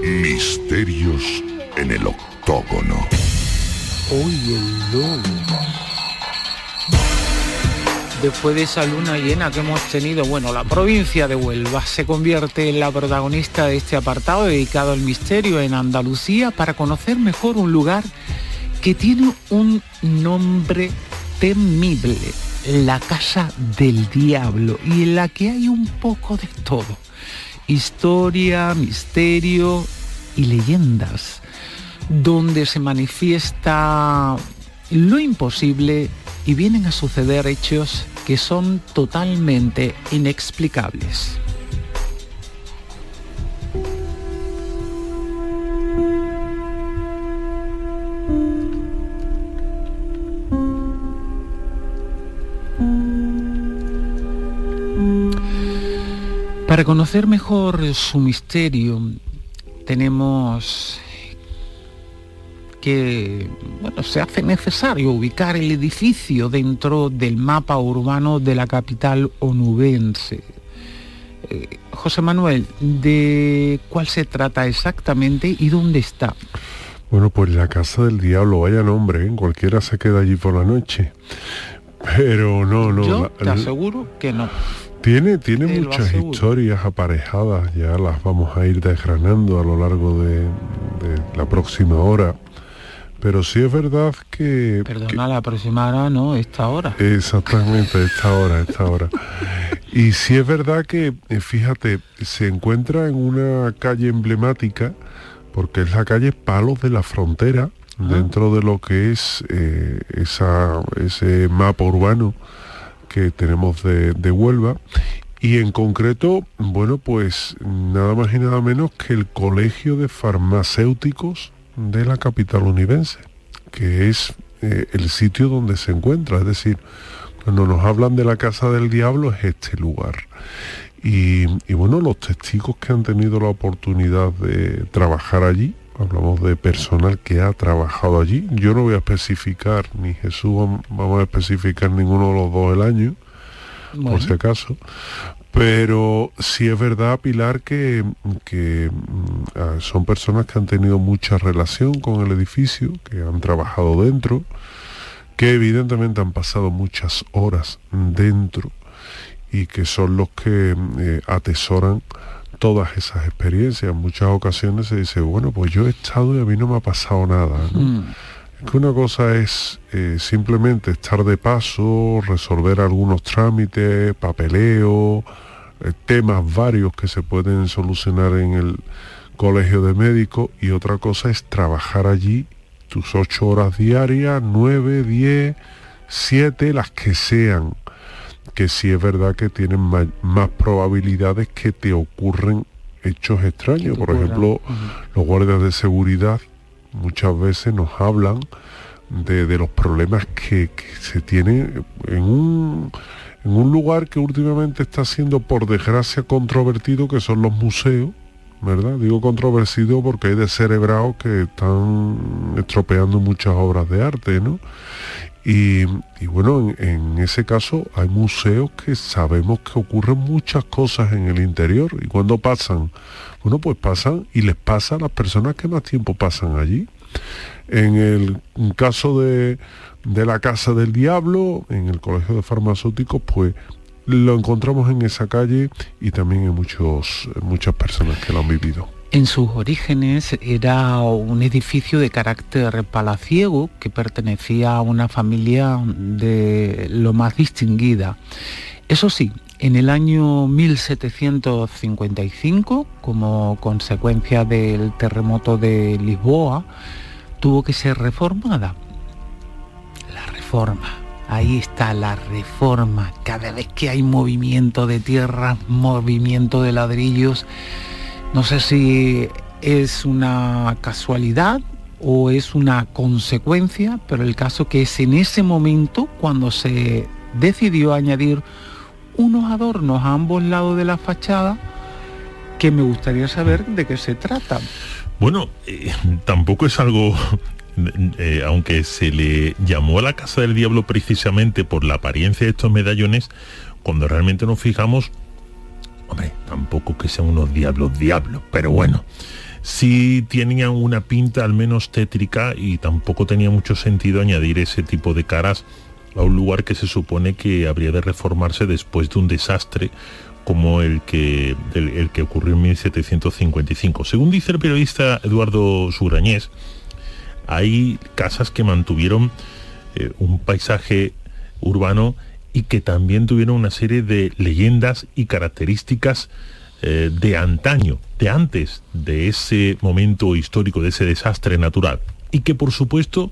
Misterios en el octógono. Uy, el lobo. Después de esa luna llena que hemos tenido, bueno, la provincia de Huelva se convierte en la protagonista de este apartado dedicado al misterio en Andalucía para conocer mejor un lugar que tiene un nombre temible, la Casa del Diablo, y en la que hay un poco de todo: historia, misterio y leyendas, donde se manifiesta lo imposible y vienen a suceder hechos que son totalmente inexplicables. Para conocer mejor su misterio, tenemos que, bueno, se hace necesario ubicar el edificio dentro del mapa urbano de la capital onubense. José Manuel, ¿de cuál se trata exactamente y dónde está? Bueno, pues la Casa del Diablo, vaya nombre, ¿eh? Cualquiera se queda allí por la noche. Pero no. Yo te aseguro que no. Tiene muchas historias aparejadas, ya las vamos a ir desgranando a lo largo de la próxima hora. Pero sí es verdad que... Perdona, la próxima hora no, esta hora. Exactamente, esta hora. Y sí es verdad que, fíjate, se encuentra en una calle emblemática, porque es la calle Palos de la Frontera, dentro de lo que es ese mapa urbano que tenemos de Huelva, y en concreto, bueno, pues nada más y nada menos que el Colegio de Farmacéuticos de la capital onubense, que es el sitio donde se encuentra. Es decir, cuando nos hablan de la Casa del Diablo es este lugar. Y bueno, los testigos que han tenido la oportunidad de trabajar allí, hablamos de personal que ha trabajado allí. Yo no voy a especificar, ni Jesús vamos a especificar ninguno de los dos el año, bueno, por si acaso. Pero sí es verdad, Pilar, que son personas que han tenido mucha relación con el edificio, que han trabajado dentro, que evidentemente han pasado muchas horas dentro y que son los que atesoran todas esas experiencias. En muchas ocasiones se dice, bueno, pues yo he estado y a mí no me ha pasado nada, ¿no? Es que una cosa es simplemente estar de paso, resolver algunos trámites, papeleo, temas varios que se pueden solucionar en el colegio de médicos, y otra cosa es trabajar allí tus 8 horas diarias, 9, 10, 7, las que sean, que sí es verdad que tienen más probabilidades que te ocurren hechos extraños. Por ejemplo, los guardias de seguridad muchas veces nos hablan de los problemas que se tienen en un lugar que últimamente está siendo, por desgracia, controvertido, que son los museos, ¿verdad? Digo controvertido porque hay descerebrados que están estropeando muchas obras de arte, ¿no? Y bueno, en ese caso hay museos que sabemos que ocurren muchas cosas en el interior, y cuando pasan, bueno, pues pasan y les pasa a las personas que más tiempo pasan allí. En el caso de la Casa del Diablo, en el Colegio de Farmacéuticos, pues lo encontramos en esa calle, y también en muchas personas que lo han vivido. En sus orígenes era un edificio de carácter palaciego que pertenecía a una familia de lo más distinguida. Eso sí, en el año 1755, como consecuencia del terremoto de Lisboa, tuvo que ser reformada. La reforma. Ahí está la reforma. Cada vez que hay movimiento de tierra, movimiento de ladrillos, no sé si es una casualidad o es una consecuencia, pero el caso que es en ese momento cuando se decidió añadir unos adornos a ambos lados de la fachada, que me gustaría saber de qué se trata. Bueno, tampoco es algo, aunque se le llamó a la Casa del Diablo precisamente por la apariencia de estos medallones, cuando realmente nos fijamos, hombre, tampoco que sean unos diablos, pero bueno, sí tenían una pinta al menos tétrica y tampoco tenía mucho sentido añadir ese tipo de caras a un lugar que se supone que habría de reformarse después de un desastre como el que ocurrió en 1755. Según dice el periodista Eduardo Surañés, hay casas que mantuvieron un paisaje urbano y que también tuvieron una serie de leyendas y características de antaño, de antes de ese momento histórico, de ese desastre natural, y que por supuesto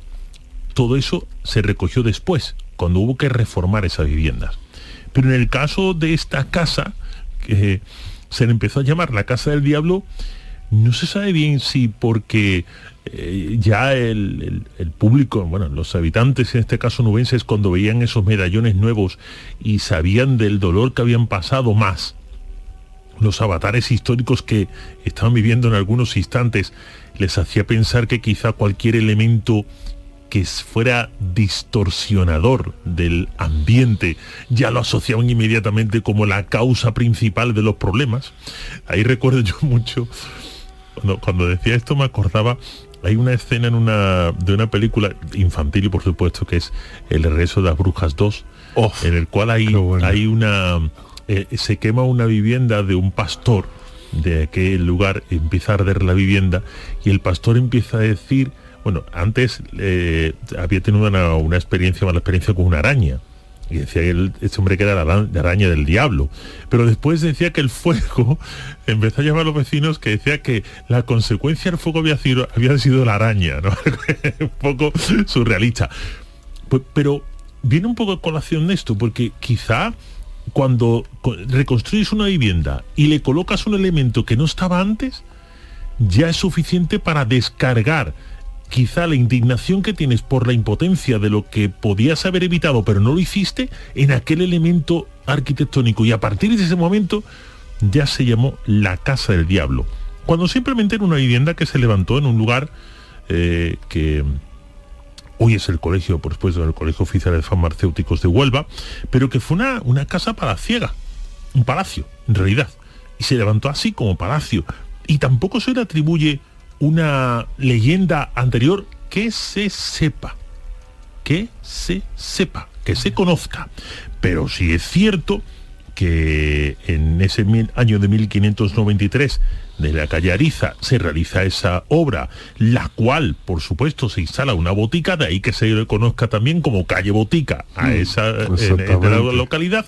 todo eso se recogió después, cuando hubo que reformar esas viviendas. Pero en el caso de esta casa, que se le empezó a llamar la Casa del Diablo, no se sabe bien si porque ya el público, bueno, los habitantes en este caso nubenses, cuando veían esos medallones nuevos y sabían del dolor que habían pasado, más los avatares históricos que estaban viviendo en algunos instantes, les hacía pensar que quizá cualquier elemento que fuera distorsionador del ambiente ya lo asociaban inmediatamente como la causa principal de los problemas. Ahí recuerdo yo mucho, cuando decía esto me acordaba, hay una escena de una película infantil, y por supuesto, que es El regreso de las brujas 2, en el cual se quema una vivienda de un pastor de aquel lugar, empieza a arder la vivienda y el pastor empieza a decir, bueno, antes había tenido una mala experiencia con una araña, y decía este hombre que era la araña del diablo, pero después decía que el fuego, empezó a llamar a los vecinos, que decía que la consecuencia del fuego había sido la araña, ¿no? Un poco surrealista. Pero viene un poco a colación de esto, porque quizá cuando reconstruyes una vivienda y le colocas un elemento que no estaba antes, ya es suficiente para descargar quizá la indignación que tienes por la impotencia de lo que podías haber evitado pero no lo hiciste en aquel elemento arquitectónico, y a partir de ese momento ya se llamó la Casa del Diablo, cuando simplemente era una vivienda que se levantó en un lugar que hoy es el colegio, por supuesto, el Colegio Oficial de Farmacéuticos de Huelva, pero que fue una casa palaciega, un palacio en realidad, y se levantó así como palacio, y tampoco se le atribuye una leyenda anterior que se sepa, que se conozca. Pero sí es cierto que en ese año de 1593 de la calle Ariza se realiza esa obra, la cual por supuesto se instala una botica, de ahí que se le conozca también como calle Botica a esa en la localidad.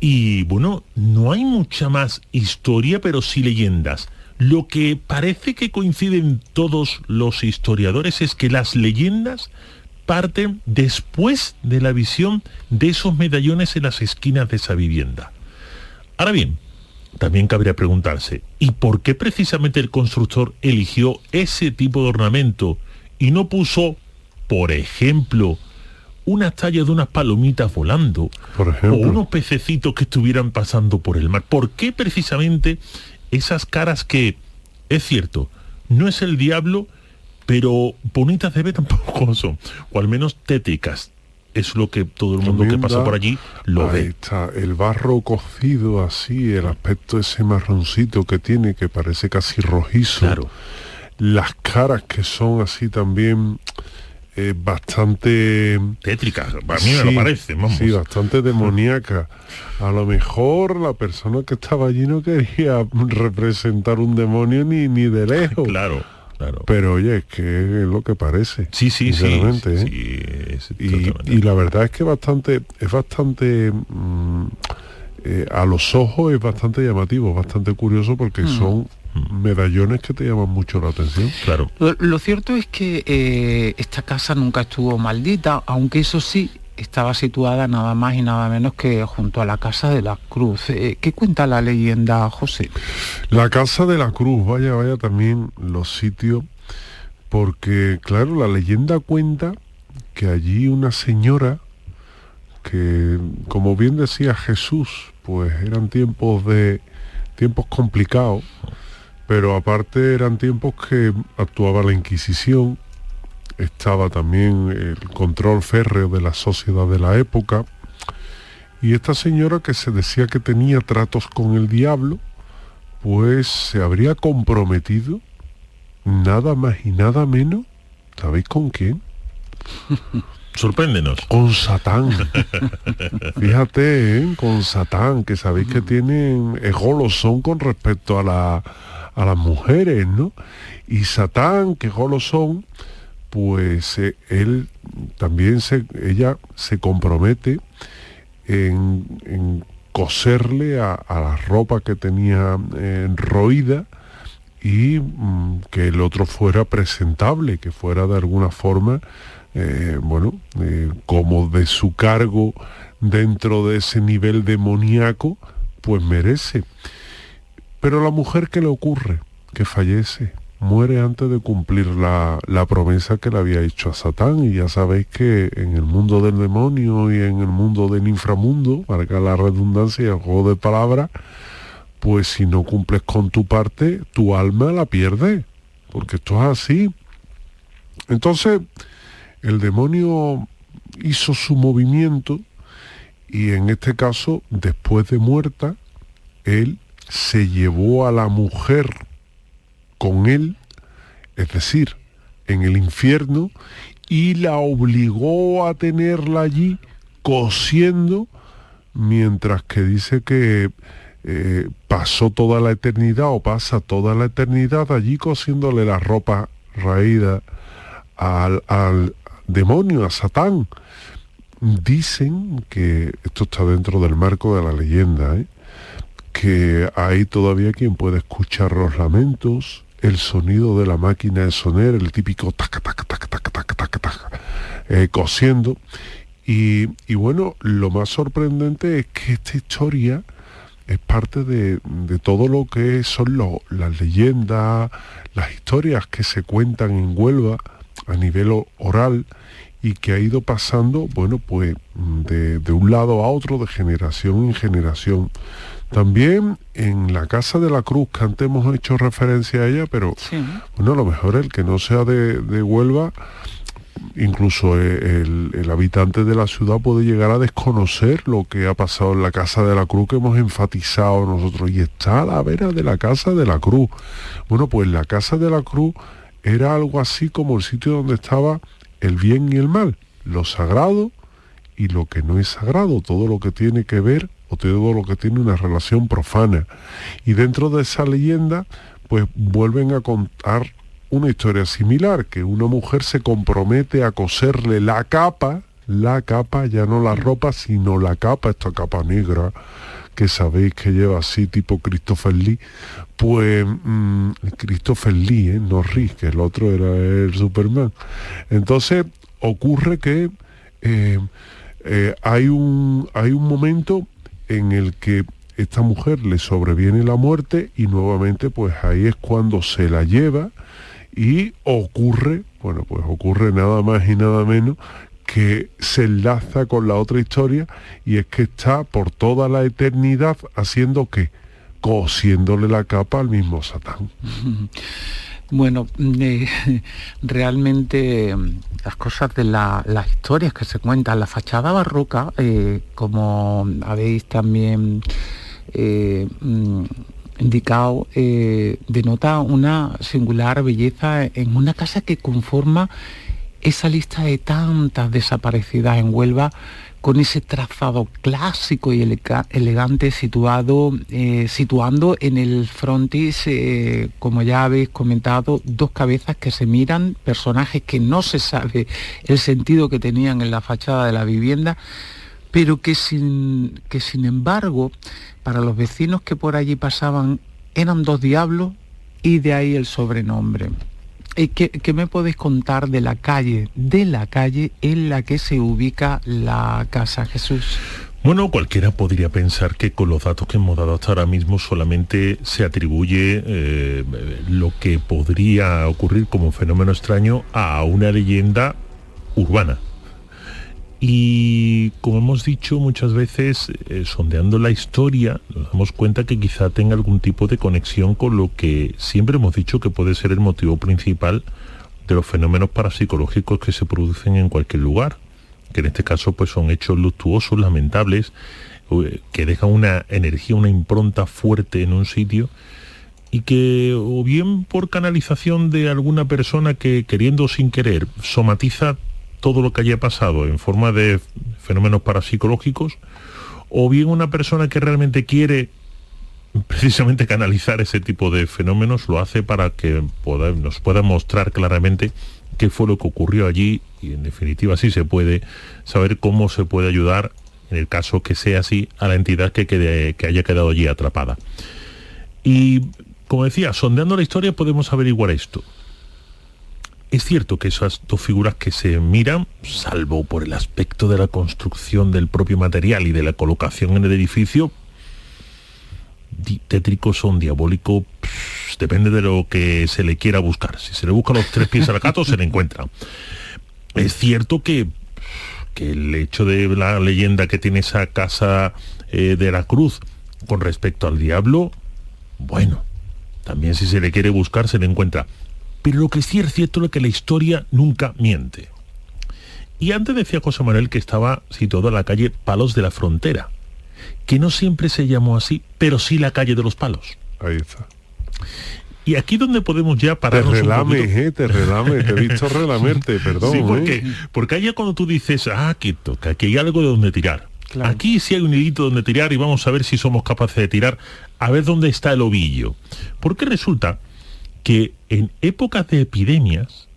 Y bueno, no hay mucha más historia, pero sí leyendas. Lo que parece que coinciden todos los historiadores es que las leyendas parten después de la visión de esos medallones en las esquinas de esa vivienda. Ahora bien, también cabría preguntarse, ¿y por qué precisamente el constructor eligió ese tipo de ornamento y no puso, por ejemplo, una talla de unas palomitas volando, o unos pececitos que estuvieran pasando por el mar? ¿Por qué precisamente esas caras que, es cierto, no es el diablo, pero bonitas de ver tampoco son, o al menos tétricas? Es lo que todo el mundo que pasa por allí lo ve. Ahí está, el barro cocido así, el aspecto ese marroncito que tiene, que parece casi rojizo. Claro. Las caras que son así también bastante tétricas, para mí me lo parece, vamos. Sí, bastante demoníaca. A lo mejor la persona que estaba allí no quería representar un demonio ni de lejos. Claro. Pero oye, es que es lo que parece. Sí. Y la verdad es que es bastante a los ojos es bastante llamativo, bastante curioso, porque son medallones que te llaman mucho la atención. Claro. Lo cierto es que esta casa nunca estuvo maldita, aunque eso sí, estaba situada nada más y nada menos que junto a la Casa de la Cruz. ¿Qué cuenta la leyenda, José? La Casa de la Cruz, vaya también los sitios porque claro, la leyenda cuenta que allí una señora que, como bien decía Jesús, pues eran tiempos complicados, pero aparte eran tiempos que actuaba la Inquisición, estaba también el control férreo de la sociedad de la época, y esta señora, que se decía que tenía tratos con el diablo, pues se habría comprometido nada más y nada menos, ¿sabéis con quién? Sorpréndenos. Con Satán. Fíjate, con Satán, que sabéis que tienen golosón con respecto a las mujeres, ¿no? Y Satán, que golosón, pues ella se compromete en coserle a la ropa que tenía roída, y que el otro fuera presentable, que fuera de alguna forma, como de su cargo dentro de ese nivel demoníaco, pues merece. Pero la mujer, ¿qué le ocurre? Que fallece, muere antes de cumplir la promesa que le había hecho a Satán. Y ya sabéis que en el mundo del demonio y en el mundo del inframundo, marca la redundancia y el juego de palabras, pues si no cumples con tu parte, tu alma la pierde, porque esto es así. Entonces, el demonio hizo su movimiento, y en este caso, después de muerta, él se llevó a la mujer con él, es decir, en el infierno, y la obligó a tenerla allí cosiendo, mientras que dice que pasó toda la eternidad, o pasa toda la eternidad allí cosiéndole la ropa raída al demonio, a Satán. Dicen que esto está dentro del marco de la leyenda, que hay todavía quien puede escuchar los lamentos, el sonido de la máquina de soner, el típico taca, taca, taca, taca, taca, taca, taca, cosiendo. Y bueno, lo más sorprendente es que esta historia es parte de todo lo que son las leyendas, las historias que se cuentan en Huelva a nivel oral, y que ha ido pasando, bueno, pues de un lado a otro, de generación en generación. También en la Casa de la Cruz, que antes hemos hecho referencia a ella, pero sí, bueno, a lo mejor el que no sea de Huelva, incluso el habitante de la ciudad, puede llegar a desconocer lo que ha pasado en la Casa de la Cruz, que hemos enfatizado nosotros, y está a la vera de la Casa de la Cruz. Bueno, pues la Casa de la Cruz era algo así como el sitio donde estaba el bien y el mal, lo sagrado y lo que no es sagrado, todo lo que tiene que ver, o todo lo que tiene una relación profana. Y dentro de esa leyenda, pues vuelven a contar una historia similar, que una mujer se compromete a coserle la capa, ya no la ropa, sino la capa, esta capa negra, que sabéis que lleva así tipo Christopher Lee, pues Christopher Lee, no Rick, que el otro era el Superman. Entonces ocurre que hay un momento en el que esta mujer le sobreviene la muerte, y nuevamente pues ahí es cuando se la lleva, y ocurre nada más y nada menos que se enlaza con la otra historia, y es que está por toda la eternidad haciendo ¿qué? Cosiéndole la capa al mismo Satán. Bueno, realmente las cosas de las historias que se cuentan, la fachada barroca, como habéis también indicado, denota una singular belleza en una casa que conforma esa lista de tantas desaparecidas en Huelva, con ese trazado clásico y elegante situando en el frontis, como ya habéis comentado, dos cabezas que se miran, personajes que no se sabe el sentido que tenían en la fachada de la vivienda, pero que sin embargo, para los vecinos que por allí pasaban, eran dos diablos, y de ahí el sobrenombre. ¿Qué me podéis contar de la calle en la que se ubica la casa, Jesús? Bueno, cualquiera podría pensar que con los datos que hemos dado hasta ahora mismo solamente se atribuye lo que podría ocurrir como fenómeno extraño a una leyenda urbana. Y como hemos dicho muchas veces, sondeando la historia, nos damos cuenta que quizá tenga algún tipo de conexión con lo que siempre hemos dicho que puede ser el motivo principal de los fenómenos parapsicológicos que se producen en cualquier lugar, que en este caso pues son hechos luctuosos, lamentables, que dejan una energía, una impronta fuerte en un sitio, y que o bien por canalización de alguna persona que, queriendo o sin querer, somatiza todo lo que haya pasado en forma de fenómenos parapsicológicos, o bien una persona que realmente quiere precisamente canalizar ese tipo de fenómenos, lo hace para que nos pueda mostrar claramente qué fue lo que ocurrió allí, y en definitiva sí se puede saber cómo se puede ayudar, en el caso que sea así, a la entidad que haya quedado allí atrapada. Y como decía, sondeando la historia podemos averiguar esto. Es cierto que esas dos figuras que se miran, salvo por el aspecto de la construcción del propio material y de la colocación en el edificio, tétricos son, diabólicos, depende de lo que se le quiera buscar. Si se le buscan los tres pies al gato, se le encuentran. Es cierto que el hecho de la leyenda que tiene esa casa de la Cruz con respecto al diablo, bueno, también si se le quiere buscar, se le encuentra. Pero lo que sí es cierto es que la historia nunca miente. Y antes decía José Manuel que estaba situado en la calle Palos de la Frontera, que no siempre se llamó así, pero sí la calle de los Palos. Ahí está. Y aquí donde podemos ya pararnos te relames, un poquito. Te relames, te he visto relamerte, perdón. Sí, porque allá cuando tú dices, que aquí hay algo de donde tirar. Claro. Aquí sí hay un hilito donde tirar y vamos a ver si somos capaces de tirar, a ver dónde está el ovillo. Porque resulta que en épocas de epidemias,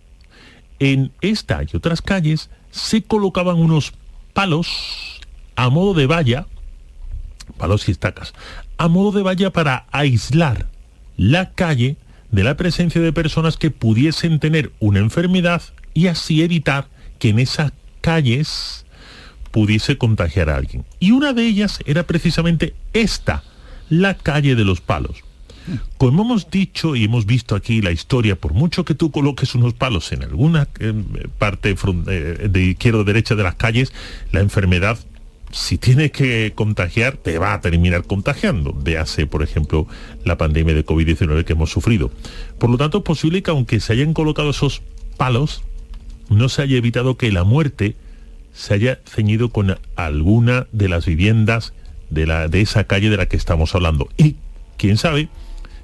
en esta y otras calles, se colocaban unos palos a modo de valla, palos y estacas, a modo de valla para aislar la calle de la presencia de personas que pudiesen tener una enfermedad y así evitar que en esas calles pudiese contagiar a alguien. Y una de ellas era precisamente esta, la calle de los Palos. Como hemos dicho y hemos visto aquí la historia, por mucho que tú coloques unos palos en alguna parte de izquierda o derecha de las calles, la enfermedad, si tiene que contagiar, te va a terminar contagiando. Véase, por ejemplo, la pandemia de COVID-19 que hemos sufrido. Por lo tanto, es posible que aunque se hayan colocado esos palos, no se haya evitado que la muerte se haya ceñido con alguna de las viviendas de esa calle de la que estamos hablando. Y quién sabe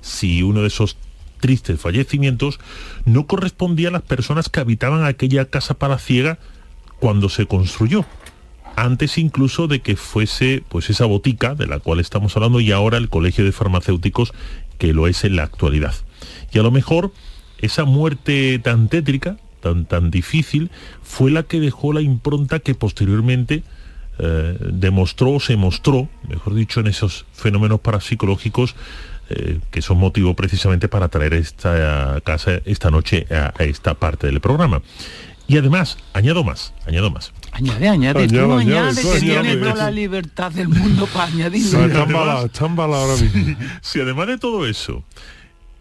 si uno de esos tristes fallecimientos no correspondía a las personas que habitaban aquella casa palaciega cuando se construyó, antes incluso de que fuese pues esa botica de la cual estamos hablando y ahora el Colegio de Farmacéuticos, que lo es en la actualidad. Y a lo mejor esa muerte tan tétrica, tan difícil, fue la que dejó la impronta que posteriormente se mostró, mejor dicho, en esos fenómenos parapsicológicos que son motivo precisamente para traer esta casa esta noche a esta parte del programa. Y además, añado más. Añade, que tienes toda la libertad del mundo para añadir. Está embalado ahora mismo. Si además de todo eso,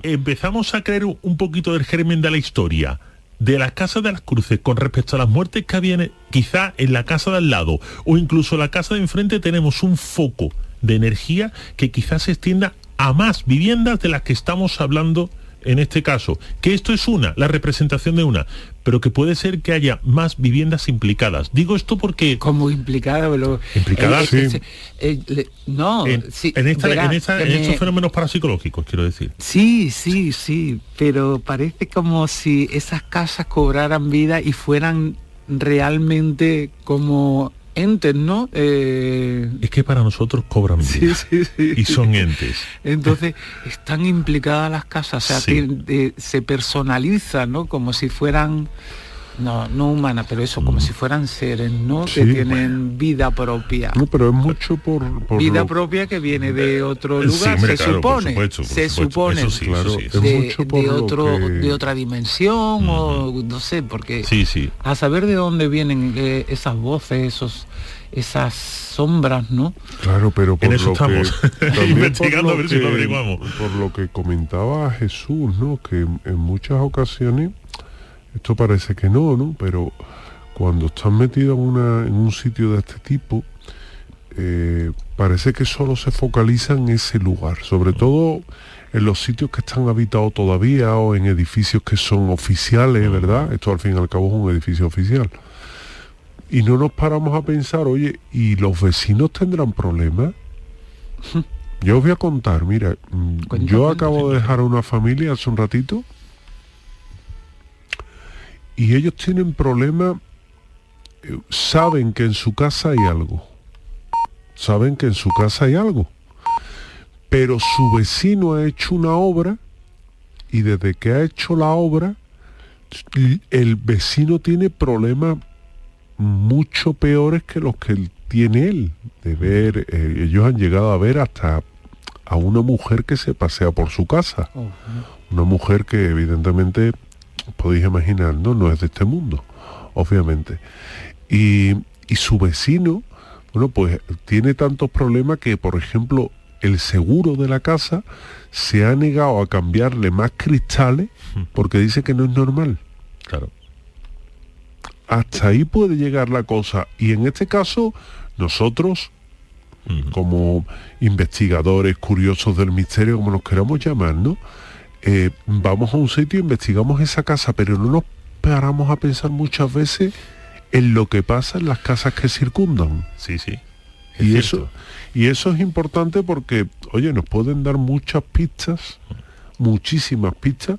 empezamos a creer un poquito del germen de la historia de la Casa de las Cruces con respecto a las muertes que habían quizá en la casa de al lado o incluso la casa de enfrente, tenemos un foco de energía que quizás se extienda a más viviendas de las que estamos hablando en este caso, que esto es la representación de una, pero que puede ser que haya más viviendas implicadas. Digo esto porque... Como implicadas, sí. En estos fenómenos parapsicológicos, quiero decir. Sí, pero parece como si esas casas cobraran vida y fueran realmente como entes, ¿no? Es que para nosotros cobran vida. Sí. Y son entes. Entonces, están implicadas las casas, o sea, se personalizan, ¿no? Como si fueran no humana, pero eso como si fueran seres, ¿no? Sí. Que tienen vida propia. No, pero es mucho por Vida lo- propia que viene de otro Sí, lugar, hombre, se claro, por supone. supuesto, por Se supuesto. supone. Eso sí, claro, eso sí. es mucho por lo que- de otra dimensión o no sé, porque Sí, sí. a saber de dónde vienen esas voces, esas sombras, ¿no? Claro, pero por En eso lo que estamos, también investigando por a ver si lo averiguamos. Por lo que comentaba Jesús, ¿no? Que en muchas ocasiones, esto parece que no, pero cuando estás metido en un sitio de este tipo, parece que solo se focaliza en ese lugar, sobre todo en los sitios que están habitados todavía o en edificios que son oficiales, ¿verdad? Esto al fin y al cabo es un edificio oficial. Y no nos paramos a pensar, oye, ¿y los vecinos tendrán problemas? Yo os voy a contar, mira, Cuenta, yo cuenta, acabo de dejar a una familia hace un ratito y ellos tienen problemas, saben que en su casa hay algo, pero su vecino ha hecho una obra y desde que ha hecho la obra, el vecino tiene problemas mucho peores que los que tiene él. De ver, ellos han llegado a ver hasta a una mujer que se pasea por su casa. Oh, Una mujer que evidentemente, podéis imaginar, no es de este mundo, obviamente. Y su vecino, bueno, pues tiene tantos problemas que, por ejemplo, el seguro de la casa se ha negado a cambiarle más cristales porque dice que no es normal. Claro. Hasta ahí puede llegar la cosa. Y en este caso, nosotros, como investigadores curiosos del misterio, como nos queramos llamar, ¿no? Vamos a un sitio, investigamos esa casa, pero no nos paramos a pensar muchas veces en lo que pasa en las casas que circundan. Sí, sí. Y Es cierto. eso es importante porque, oye, nos pueden dar muchas pistas, muchísimas pistas,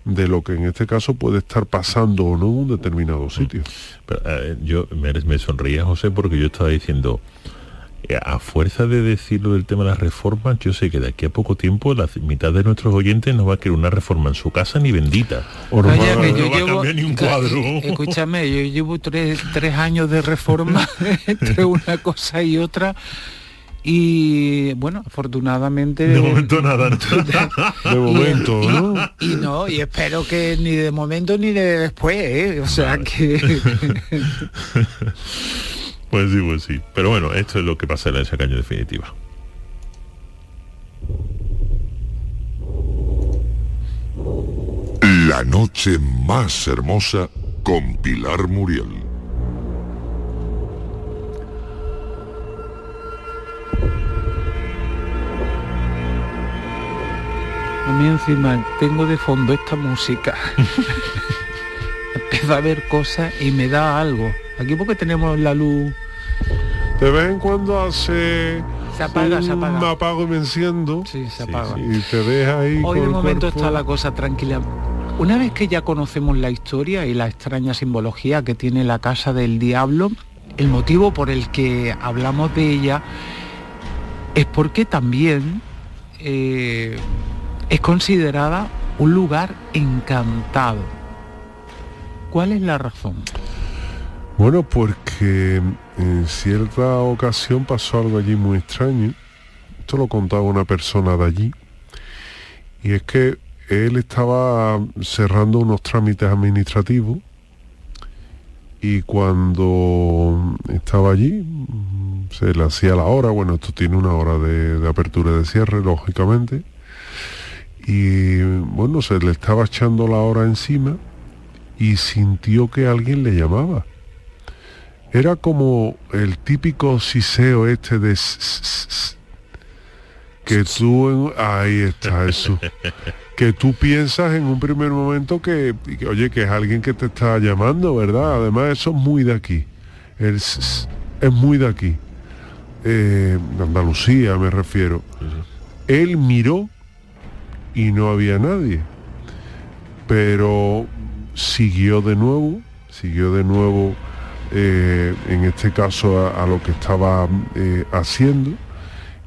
de lo que en este caso puede estar pasando o no en un determinado sitio. Pero, yo me sonreía, José, porque yo estaba diciendo, a fuerza de decirlo del tema de las reformas, yo sé que de aquí a poco tiempo la mitad de nuestros oyentes no va a querer una reforma en su casa ni bendita. O nos Calla, va- que no va a cambiar ni un cuadro. Escúchame, yo llevo tres años de reforma entre una cosa y otra. Y bueno, afortunadamente De momento nada. de momento, ¿no? Y espero que ni de momento ni de después, ¿eh? O sea que Pues sí. Pero bueno, esto es lo que pasa en la Sacaña definitiva. La noche más hermosa con Pilar Muriel. a mí encima tengo de fondo esta música. Empiezo a ver cosas y me da algo. Aquí porque tenemos la luz. De vez en cuando hace Se apaga, se apaga. me apago y me enciendo Sí, se Sí, apaga. sí. y te deja ahí Hoy con de el momento cuerpo. está la cosa tranquila. Una vez que ya conocemos la historia y la extraña simbología que tiene la casa del diablo, el motivo por el que hablamos de ella es porque también es considerada un lugar encantado. ¿Cuál es la razón? Bueno, porque en cierta ocasión pasó algo allí muy extraño. Esto lo contaba una persona de allí. Y es que él estaba cerrando unos trámites administrativos y cuando estaba allí se le hacía la hora. Bueno, esto tiene una hora de apertura y de cierre, lógicamente. Y bueno, se le estaba echando la hora encima y sintió que alguien le llamaba. Era como el típico siseo este de que tú ahí está eso, que tú piensas en un primer momento que oye, que es alguien que te está llamando, ¿verdad? Además eso es muy de aquí, es muy de aquí, de Andalucía me refiero. Él miró y no había nadie, pero siguió de nuevo, en este caso a lo que estaba haciendo,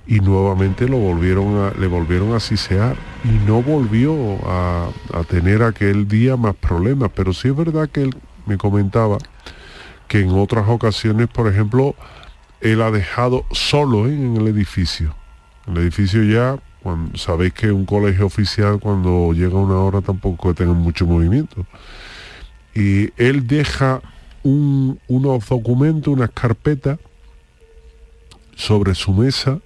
y nuevamente le volvieron a sisear y no volvió a tener aquel día más problemas. Pero sí es verdad que él me comentaba que en otras ocasiones, por ejemplo, él ha dejado solo en el edificio. El edificio ya, sabéis que un colegio oficial cuando llega una hora tampoco tenga mucho movimiento. Y él deja unos documentos, unas carpetas sobre su mesa,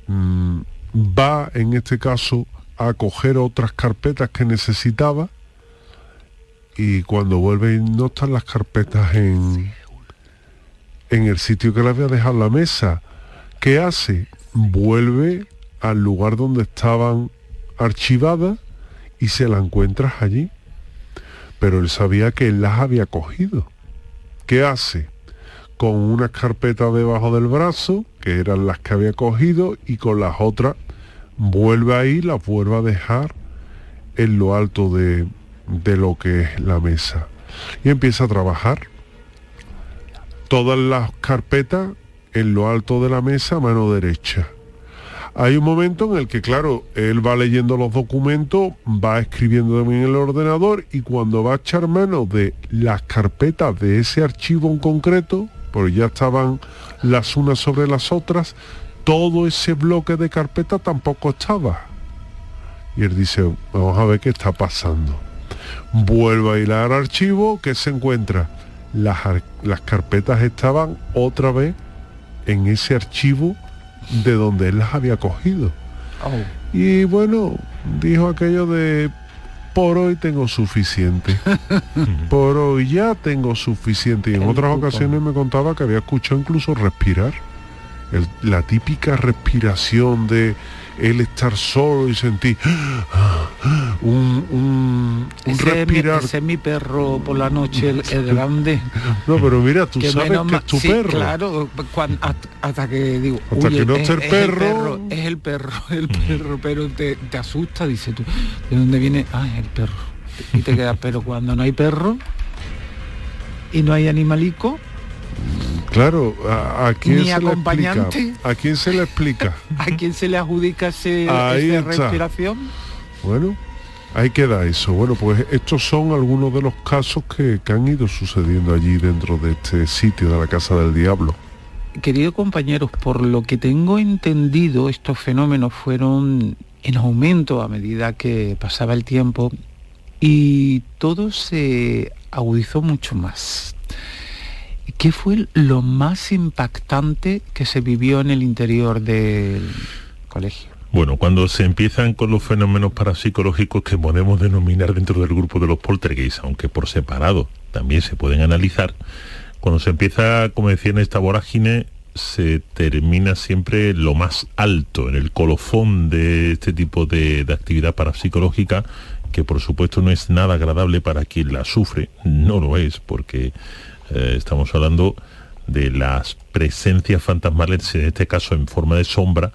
va en este caso a coger otras carpetas que necesitaba y cuando vuelve no están las carpetas en el sitio que le había dejado en la mesa. ¿Qué hace? Vuelve al lugar donde estaban archivadas y se las encuentras allí. Pero él sabía que él las había cogido. ¿Qué hace? Con unas carpetas debajo del brazo, que eran las que había cogido, y con las otras vuelve ahí, las vuelve a dejar en lo alto de lo que es la mesa. Y empieza a trabajar. Todas las carpetas en lo alto de la mesa a mano derecha. Hay un momento en el que, claro, él va leyendo los documentos, va escribiendo también en el ordenador y cuando va a echar mano de las carpetas de ese archivo en concreto, porque ya estaban las unas sobre las otras, todo ese bloque de carpetas tampoco estaba. Y él dice, vamos a ver qué está pasando. Vuelve a ir al archivo, que se encuentra. Las carpetas estaban otra vez en ese archivo de donde él las había cogido. Y bueno, dijo aquello de por hoy tengo suficiente. Por hoy ya tengo suficiente. Y en otras ocasiones me contaba que había escuchado incluso respirar. La típica respiración de él estar solo y sentir un respirar. Ese es mi perro por la noche, el grande. No, pero mira, tú sabes que es tu perro. Claro, hasta que digo, hasta que no esté el perro. Es el perro, pero te asusta, dice tú, ¿de dónde viene? Ah, es el perro. Y te quedas, pero cuando no hay perro y no hay animalico. Claro, ¿a quién ni se acompañante? le explica? ¿A quién se le explica? ¿A quién se le adjudica esa respiración? Bueno, ahí queda eso. Bueno, pues estos son algunos de los casos que han ido sucediendo allí dentro de este sitio de la Casa del Diablo. Queridos compañeros, por lo que tengo entendido, estos fenómenos fueron en aumento a medida que pasaba el tiempo y todo se agudizó mucho más. ¿Qué fue lo más impactante que se vivió en el interior del colegio? Bueno, cuando se empiezan con los fenómenos parapsicológicos que podemos denominar dentro del grupo de los poltergeist, aunque por separado también se pueden analizar, cuando se empieza, como decía, en esta vorágine, se termina siempre lo más alto, en el colofón de este tipo de actividad parapsicológica, que por supuesto no es nada agradable para quien la sufre, no lo es, porque estamos hablando de las presencias fantasmales, en este caso en forma de sombra,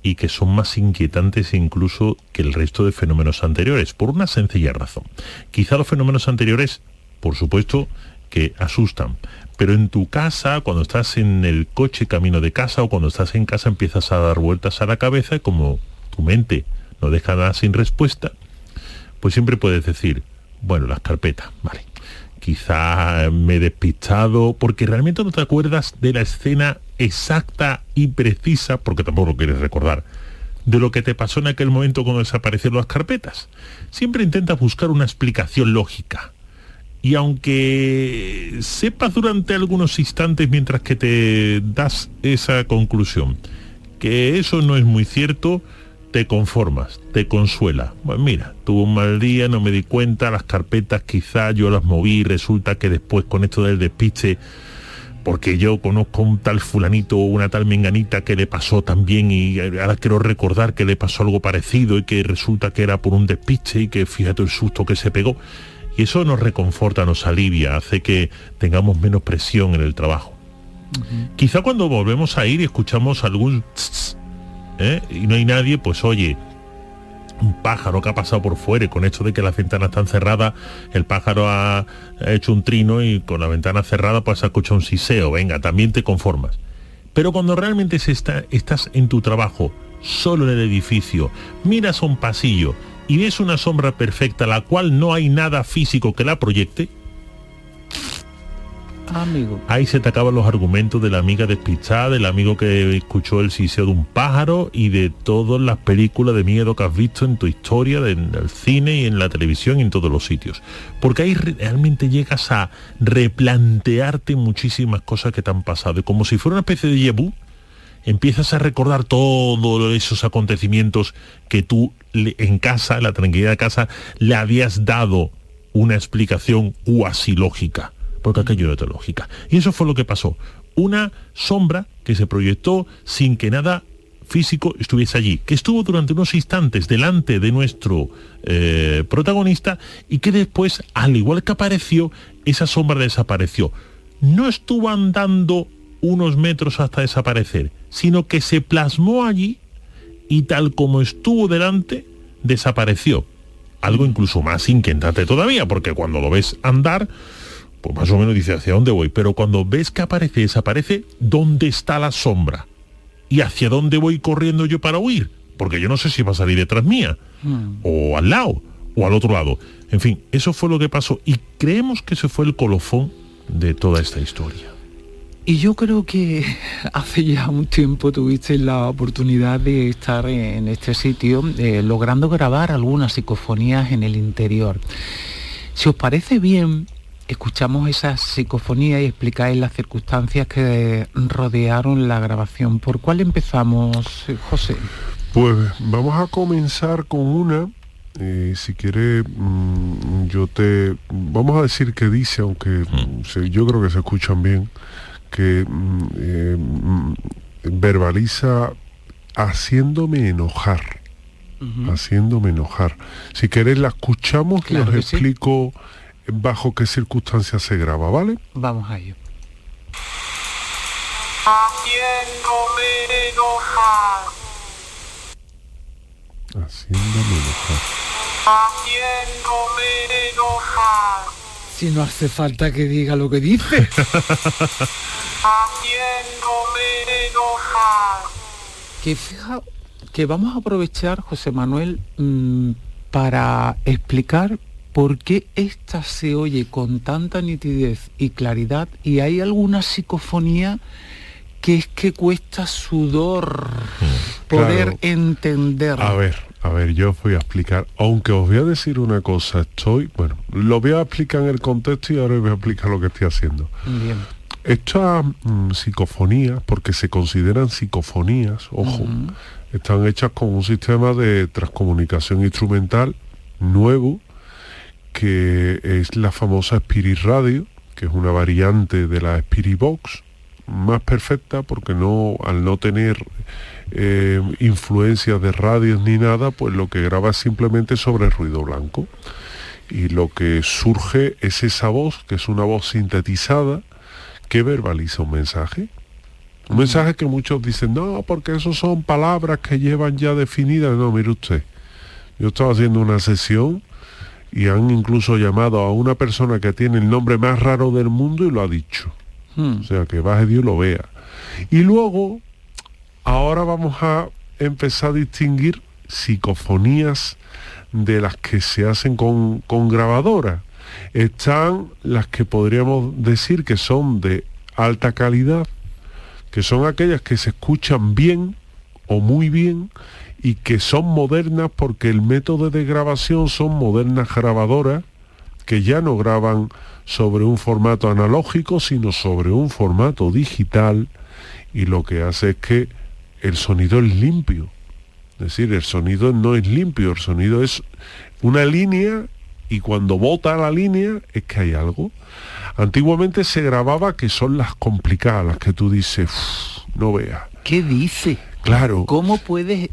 y que son más inquietantes incluso que el resto de fenómenos anteriores, por una sencilla razón. Quizá los fenómenos anteriores, por supuesto, que asustan, pero en tu casa, cuando estás en el coche camino de casa o cuando estás en casa empiezas a dar vueltas a la cabeza y como tu mente no deja nada sin respuesta, pues siempre puedes decir, bueno, las carpetas, vale. Quizá me he despistado, porque realmente no te acuerdas de la escena exacta y precisa, porque tampoco lo quieres recordar, de lo que te pasó en aquel momento cuando desaparecieron las carpetas. Siempre intentas buscar una explicación lógica. Y aunque sepas durante algunos instantes mientras que te das esa conclusión, que eso no es muy cierto, te conformas, te consuela. Pues mira, tuve un mal día, no me di cuenta, las carpetas quizá yo las moví y resulta que después con esto del despiste, porque yo conozco un tal fulanito o una tal menganita que le pasó también y ahora quiero recordar que le pasó algo parecido y que resulta que era por un despiste y que fíjate el susto que se pegó. Y eso nos reconforta, nos alivia, hace que tengamos menos presión en el trabajo. Quizá cuando volvemos a ir y escuchamos algún y no hay nadie, pues oye, un pájaro que ha pasado por fuera y con esto de que las ventanas están cerradas, el pájaro ha hecho un trino y con la ventana cerrada pues ha escuchado un siseo, venga, también te conformas. Pero cuando realmente estás en tu trabajo, solo en el edificio, miras a un pasillo y ves una sombra perfecta, la cual no hay nada físico que la proyecte, Amigo. Ahí se te acaban los argumentos de la amiga despistada, del amigo que escuchó el siseo de un pájaro y de todas las películas de miedo que has visto en tu historia, en el cine y en la televisión y en todos los sitios. Porque ahí realmente llegas a replantearte muchísimas cosas que te han pasado. Y como si fuera una especie de déjà vu, empiezas a recordar todos esos acontecimientos que tú en casa, en la tranquilidad de casa, le habías dado una explicación cuasi lógica. Porque aquello no era lógica. Y eso fue lo que pasó. Una sombra que se proyectó sin que nada físico estuviese allí, que estuvo durante unos instantes delante de nuestro protagonista y que después, al igual que apareció, esa sombra desapareció. No estuvo andando unos metros hasta desaparecer, sino que se plasmó allí y tal como estuvo delante, desapareció. Algo incluso más inquietante todavía, porque cuando lo ves andar, pues más o menos dice hacia dónde voy, pero cuando ves que aparece, desaparece, ¿dónde está la sombra? ¿Y hacia dónde voy corriendo yo para huir? Porque yo no sé si va a salir detrás mía, o al lado, o al otro lado. En fin, eso fue lo que pasó y creemos que ese fue el colofón de toda esta historia. Y yo creo que hace ya un tiempo tuviste la oportunidad de estar en este sitio logrando grabar algunas psicofonías en el interior. Si os parece bien, escuchamos esas psicofonías y explicáis las circunstancias que rodearon la grabación. ¿Por cuál empezamos, José? Pues vamos a comenzar con una, si quiere, vamos a decir que dice, aunque yo creo que se escuchan bien, que verbaliza haciéndome enojar. Haciéndome enojar. Si queréis la escuchamos, claro, y os explico bajo qué circunstancias se graba, ¿vale? Vamos a ello. Haciéndome enojar. Haciéndome enojar. Haciéndome enojar. Si no hace falta que diga lo que dice. Haciéndome enojar. Que fija que vamos a aprovechar, José Manuel, para explicar por qué esta se oye con tanta nitidez y claridad y hay alguna psicofonía que es que cuesta sudor poder entender. A ver, yo os voy a explicar, aunque os voy a decir una cosa, lo voy a explicar en el contexto y ahora os voy a explicar lo que estoy haciendo. Bien. Estas psicofonías, porque se consideran psicofonías, ojo, están hechas con un sistema de transcomunicación instrumental nuevo, que es la famosa Spirit Radio, que es una variante de la Spirit Box, más perfecta porque al no tener influencias de radios ni nada, pues lo que graba es simplemente sobre ruido blanco. Y lo que surge es esa voz, que es una voz sintetizada, que verbaliza un mensaje. Un mensaje que muchos dicen, no, porque eso son palabras que llevan ya definidas. No, mire usted, yo estaba haciendo una sesión y han incluso llamado a una persona que tiene el nombre más raro del mundo y lo ha dicho. O sea, que baje Dios y lo vea. Y luego, ahora vamos a empezar a distinguir psicofonías de las que se hacen con grabadoras. Están las que podríamos decir que son de alta calidad, que son aquellas que se escuchan bien o muy bien y que son modernas porque el método de grabación son modernas grabadoras que ya no graban sobre un formato analógico, sino sobre un formato digital, y lo que hace es que el sonido es limpio. Es decir, el sonido no es limpio, el sonido es una línea, y cuando bota la línea es que hay algo. Antiguamente se grababa, que son las complicadas, las que tú dices, no veas. ¿Qué dice? Claro. ¿Cómo puedes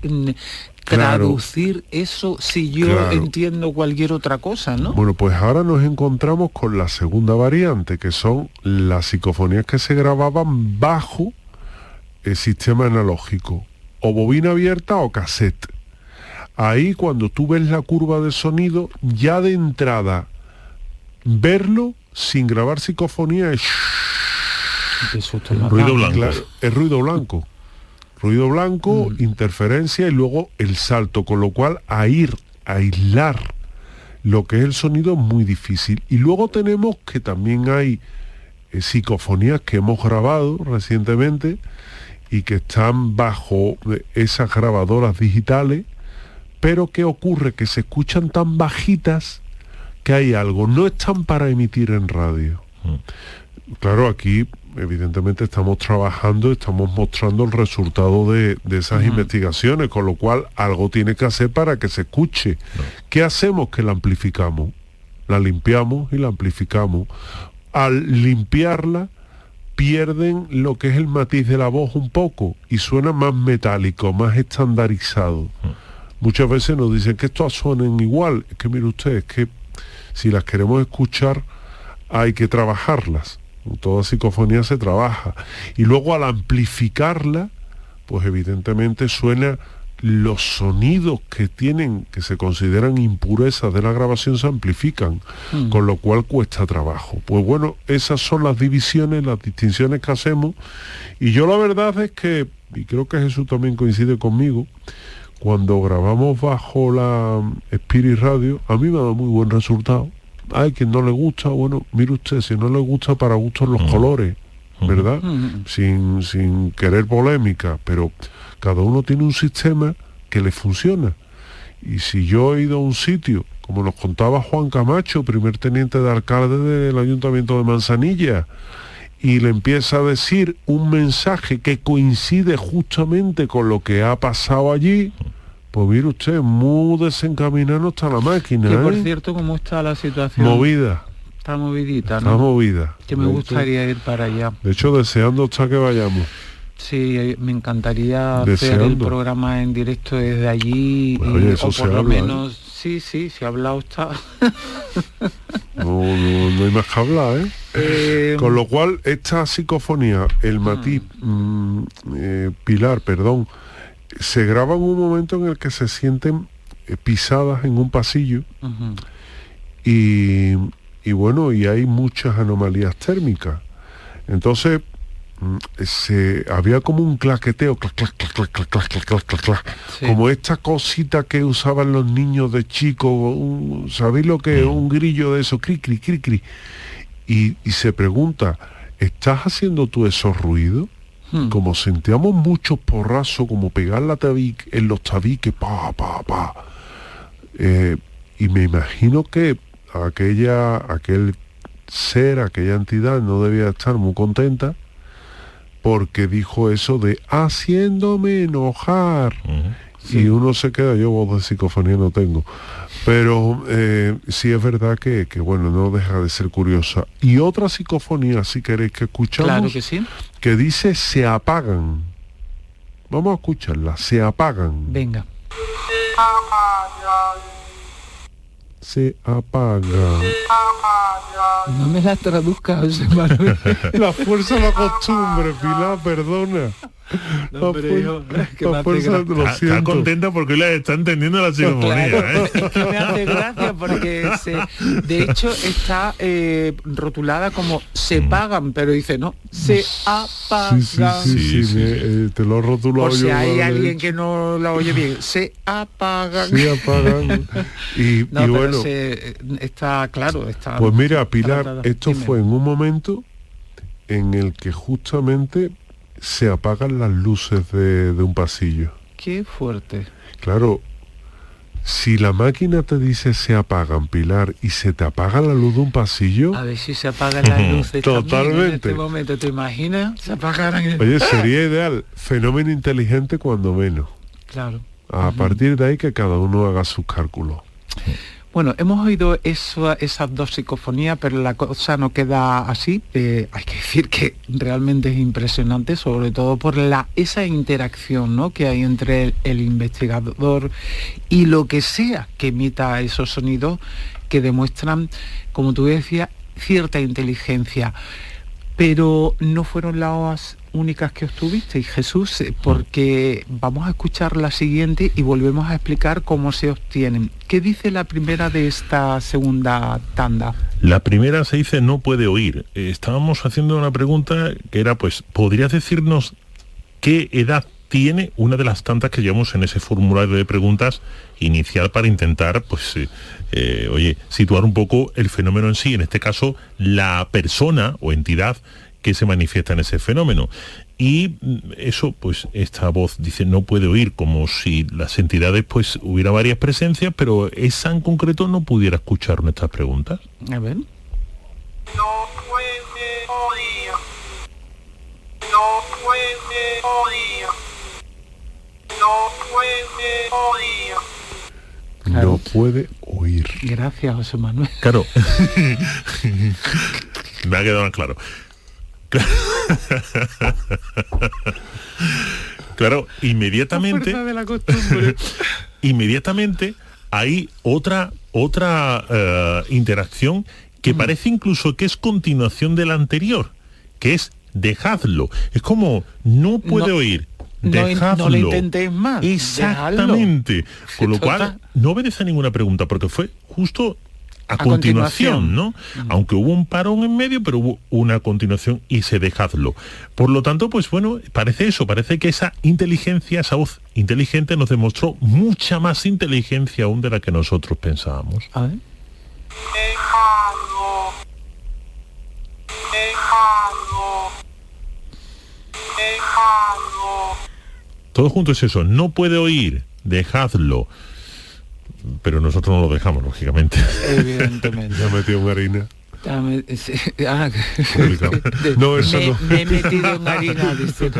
traducir eso si yo entiendo cualquier otra cosa, no? Bueno, pues ahora nos encontramos con la segunda variante, que son las psicofonías que se grababan bajo el sistema analógico, o bobina abierta o cassette. Ahí, cuando tú ves la curva de sonido, ya de entrada, verlo sin grabar psicofonía es ruido blanco. Claro, es ruido blanco. Ruido blanco, interferencia y luego el salto, con lo cual a aislar lo que es el sonido es muy difícil. Y luego tenemos que también hay psicofonías que hemos grabado recientemente y que están bajo esas grabadoras digitales, pero ¿qué ocurre? Que se escuchan tan bajitas que hay algo, no están para emitir en radio. Claro, aquí evidentemente estamos trabajando, estamos mostrando el resultado de esas investigaciones, con lo cual algo tiene que hacer para que se escuche. ¿Qué hacemos? Que la amplificamos, la limpiamos y la amplificamos. Al limpiarla pierden lo que es el matiz de la voz un poco y suena más metálico, más estandarizado. Muchas veces nos dicen que estos suenan igual. Es que mire usted, es que si las queremos escuchar hay que trabajarlas. Toda psicofonía se trabaja. Y luego al amplificarla, pues evidentemente suena, los sonidos que tienen, que se consideran impurezas de la grabación, se amplifican, con lo cual cuesta trabajo. Pues bueno, esas son las divisiones, las distinciones que hacemos. Y yo la verdad es que, y creo que Jesús también coincide conmigo, cuando grabamos bajo la Spirit Radio, a mí me ha dado muy buen resultado. Hay quien no le gusta, bueno, mire usted, si no le gusta, para gustos los colores, ¿verdad? Sin querer polémica, pero cada uno tiene un sistema que le funciona. Y si yo he ido a un sitio, como nos contaba Juan Camacho, primer teniente de alcalde del Ayuntamiento de Manzanilla, y le empieza a decir un mensaje que coincide justamente con lo que ha pasado allí, pues mire usted, muy desencaminado está la máquina. Que por cierto, ¿cómo está la situación? Movida. Está movidita, ¿no? Está movida. Que me gustaría ir para allá. De hecho, deseando hasta que vayamos. Sí, me encantaría hacer Deseando. el programa en directo desde allí. Bueno, oye, eso o se por lo habla, menos, sí, se ha hablado está. No hay más que hablar, ¿eh? Con lo cual, esta psicofonía, el matiz, Pilar, perdón, se graba en un momento en el que se sienten pisadas en un pasillo y bueno, y hay muchas anomalías térmicas. Entonces había como un claqueteo, clac, clac, clac, clac, clac, clac, clac, clac, clac, Sí. como esta cosita que usaban los niños de chicos, ¿sabéis lo que es? Un grillo de eso, cri, cri, cri, cri. Y se pregunta, ¿estás haciendo tú esos ruidos? Como sentíamos muchos porrazos, como pegar en los tabiques, pa, pa, pa. Y me imagino que aquel ser, aquella entidad no debía estar muy contenta porque dijo eso de haciéndome enojar. Y uno se queda, yo voz de psicofonía no tengo, pero sí es verdad que bueno, no deja de ser curiosa. Y otra psicofonía, si queréis que escuchamos, Claro que sí. que dice se apagan. Vamos a escucharla, se apagan. Venga. Se apagan. No me la traduzcas, José Manuel. La fuerza de la costumbre, Pilar, perdona. No, pero yo, que me La hace fuerza, gracia. lo Está siento. contenta porque le está entendiendo la psicofonía, Claro, ¿eh? es que me hace gracia porque de hecho está rotulada como se pagan, pero dice no, se apagan. Sí, te lo he rotulado Por si yo. hay ¿vale? alguien que no la oye bien, se apagan. Se apagan. Y No, pero bueno, está claro, está. pues mira, Pilar, tratada. esto Dime. fue en un momento en el que justamente se apagan las luces de un pasillo. Qué fuerte. Claro, si la máquina te dice se apagan, Pilar, y se te apaga la luz de un pasillo, A ver si se apagan las luces también en Totalmente. este momento. ¿Te imaginas? Se apagarán. oye, sería ideal. Fenómeno inteligente cuando menos. Claro. A partir de ahí que cada uno haga sus cálculos. Bueno, hemos oído esas dos psicofonías, pero la cosa no queda así. Hay que decir que realmente es impresionante, sobre todo por esa interacción, ¿no?, que hay entre el investigador y lo que sea que emita esos sonidos que demuestran, como tú decías, cierta inteligencia. Pero no fueron las únicas que obtuvisteis, Jesús, porque vamos a escuchar la siguiente y volvemos a explicar cómo se obtienen. ¿Qué dice la primera de esta segunda tanda? La primera se dice no puede oír. Estábamos haciendo una pregunta que era, pues, ¿podrías decirnos qué edad tiene una de las tantas que llevamos en ese formulario de preguntas inicial para intentar, pues, situar un poco el fenómeno en sí, en este caso, la persona o entidad que se manifiesta en ese fenómeno. Y eso, pues, esta voz dice, no puede oír, como si las entidades, pues, hubiera varias presencias, pero esa en concreto no pudiera escuchar nuestras preguntas. A ver. No puede oír. No puede oír. No puede oír. Claro. No puede oír. Gracias, José Manuel. Claro. Me ha quedado más claro. Claro, inmediatamente. La fuerza de la costumbre. Inmediatamente hay otra interacción que parece incluso que es continuación de la anterior, que es dejadlo. Es como, no puede oír. Dejadlo. No lo intentéis más. Exactamente. Dejadlo. Con lo cual, no obedece a ninguna pregunta, porque fue justo a continuación, ¿no? Aunque hubo un parón en medio, pero hubo una continuación y se dejadlo. Por lo tanto, pues bueno, parece que esa inteligencia, esa voz inteligente nos demostró mucha más inteligencia aún de la que nosotros pensábamos. A ver. Dejadlo. Dejadlo. Dejadlo. Todo junto es eso, no puede oír, dejadlo. Pero nosotros no lo dejamos, lógicamente. Evidentemente. Ya metió en harina. No, eso no. Me he metido en harina, dice.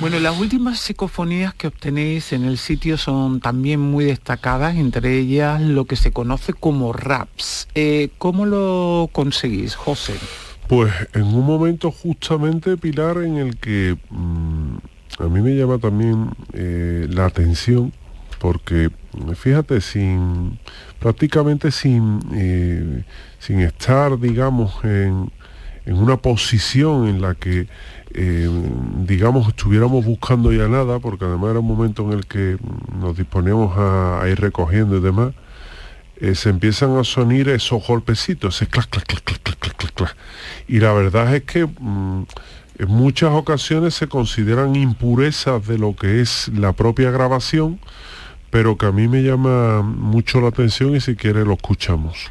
Bueno, las últimas psicofonías que obtenéis en el sitio son también muy destacadas, entre ellas lo que se conoce como raps. ¿Cómo lo conseguís, José? Pues en un momento justamente, Pilar, en el que a mí me llama también la atención, porque fíjate, prácticamente sin estar, digamos, en una posición en la que, digamos, estuviéramos buscando ya nada, porque además era un momento en el que nos disponíamos a ir recogiendo y demás, se empiezan a sonir esos golpecitos, ese clac, clac, clac, clac, clac, clac, clac, clac. Y la verdad es que en muchas ocasiones se consideran impurezas de lo que es la propia grabación, pero que a mí me llama mucho la atención y si quiere lo escuchamos.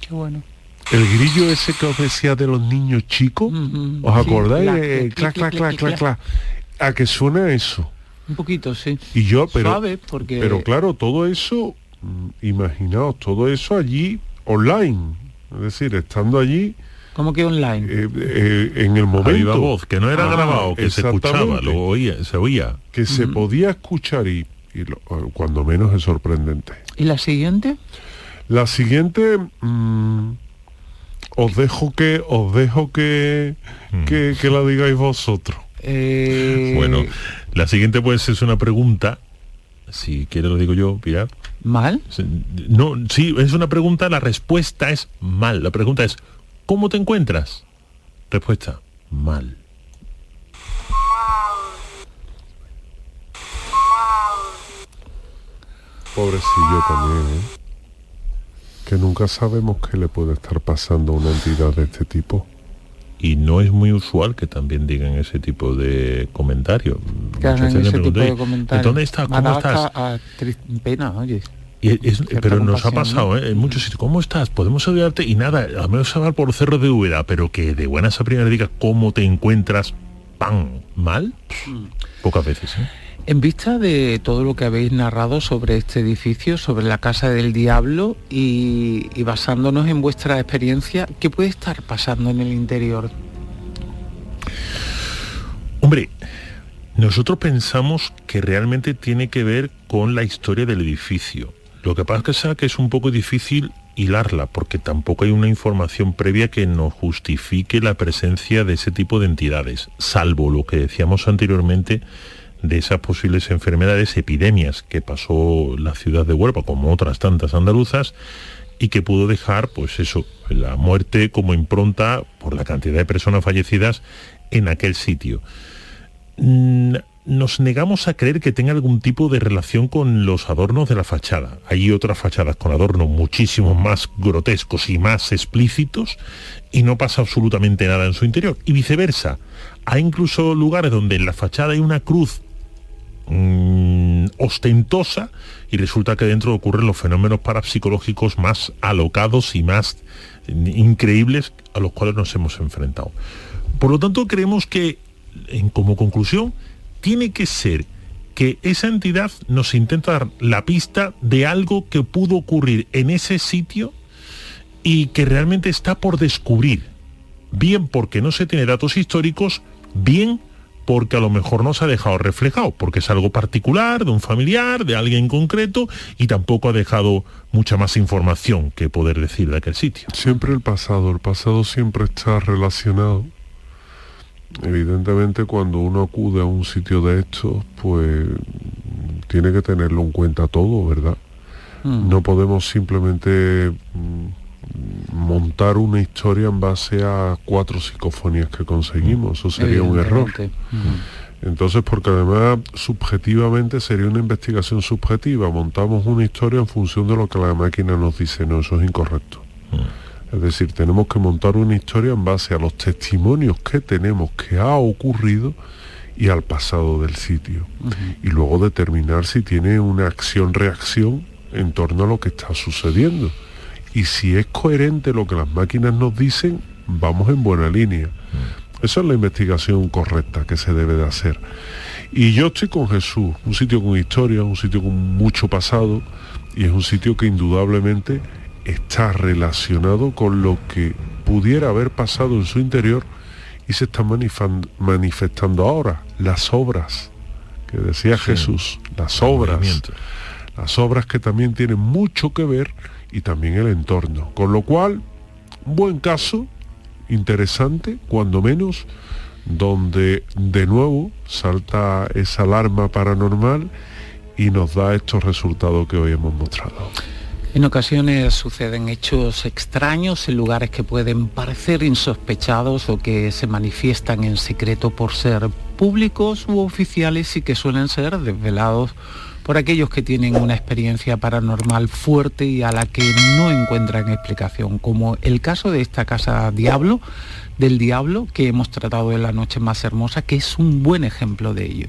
Qué bueno. El grillo ese que os decía de los niños chicos, ¿os acordáis? Clac, clac, clac, clac, clac. A que suena eso. Un poquito, sí. Y yo, Suave, porque... pero claro, todo eso, imaginaos, todo eso allí online, es decir, estando allí. ¿Cómo que online? En el momento. Viva voz, que no era grabado, que se escuchaba, se oía. Que se podía escuchar y cuando menos es sorprendente. ¿Y la siguiente? La siguiente, os dejo que la digáis vosotros. Bueno, la siguiente pues es una pregunta, si quiere lo digo yo, Pilar. ¿Mal? No, sí, es una pregunta, la respuesta es mal. La pregunta es, ¿cómo te encuentras? Respuesta, mal. Pobrecillo también, ¿eh? Que nunca sabemos qué le puede estar pasando a una entidad de este tipo. Y no es muy usual que también digan ese tipo de comentarios. Que hagan ese tipo de comentarios. ¿Dónde estás? ¿Cómo estás? Pena, oye. Pero nos ha pasado, ¿no? En muchos sitios. ¿Cómo estás? Podemos ayudarte y nada, a menos hablar por cerros de Úbeda, pero que de buenas a primeras digas cómo te encuentras, ¡pam! ¿Mal? Pocas veces, ¿eh? En vista de todo lo que habéis narrado sobre este edificio, sobre la Casa del Diablo y basándonos en vuestra experiencia, ¿qué puede estar pasando en el interior? Hombre, nosotros pensamos que realmente tiene que ver con la historia del edificio. Lo que pasa es que es un poco difícil hilarla, porque tampoco hay una información previa que nos justifique la presencia de ese tipo de entidades, salvo lo que decíamos anteriormente de esas posibles enfermedades, epidemias que pasó la ciudad de Huelva, como otras tantas andaluzas, y que pudo dejar, pues eso, la muerte como impronta por la cantidad de personas fallecidas en aquel sitio. nos negamos a creer que tenga algún tipo de relación con los adornos de la fachada. Hay otras fachadas con adornos muchísimo más grotescos y más explícitos y no pasa absolutamente nada en su interior. Y viceversa, hay incluso lugares donde en la fachada hay una cruz ostentosa y resulta que dentro ocurren los fenómenos parapsicológicos más alocados y más increíbles a los cuales nos hemos enfrentado. Por lo tanto, creemos que, como conclusión, tiene que ser que esa entidad nos intenta dar la pista de algo que pudo ocurrir en ese sitio y que realmente está por descubrir, bien porque no se tiene datos históricos, bien porque a lo mejor no se ha dejado reflejado, porque es algo particular, de un familiar, de alguien concreto, y tampoco ha dejado mucha más información que poder decir de aquel sitio. Siempre el pasado siempre está relacionado. Evidentemente, cuando uno acude a un sitio de estos, pues tiene que tenerlo en cuenta todo, ¿verdad? No podemos simplemente montar una historia en base a 4 psicofonías que conseguimos. Eso sería un error. Entonces, porque además subjetivamente sería una investigación subjetiva. Montamos una historia en función de lo que la máquina nos dice. No, eso es incorrecto. Es decir, tenemos que montar una historia en base a los testimonios que tenemos que ha ocurrido y al pasado del sitio. Y luego determinar si tiene una acción-reacción en torno a lo que está sucediendo. Y si es coherente lo que las máquinas nos dicen, vamos en buena línea. Esa es la investigación correcta que se debe de hacer. Y yo estoy con Jesús, un sitio con historia, un sitio con mucho pasado, y es un sitio que indudablemente está relacionado con lo que pudiera haber pasado en su interior y se están manifestando ahora, las obras, que decía Jesús, las obras que también tienen mucho que ver y también el entorno. Con lo cual, un buen caso, interesante, cuando menos, donde de nuevo salta esa alarma paranormal y nos da estos resultados que hoy hemos mostrado. En ocasiones suceden hechos extraños en lugares que pueden parecer insospechados o que se manifiestan en secreto por ser públicos u oficiales y que suelen ser desvelados por aquellos que tienen una experiencia paranormal fuerte y a la que no encuentran explicación, como el caso de esta casa del Diablo que hemos tratado en La Noche Más Hermosa, que es un buen ejemplo de ello.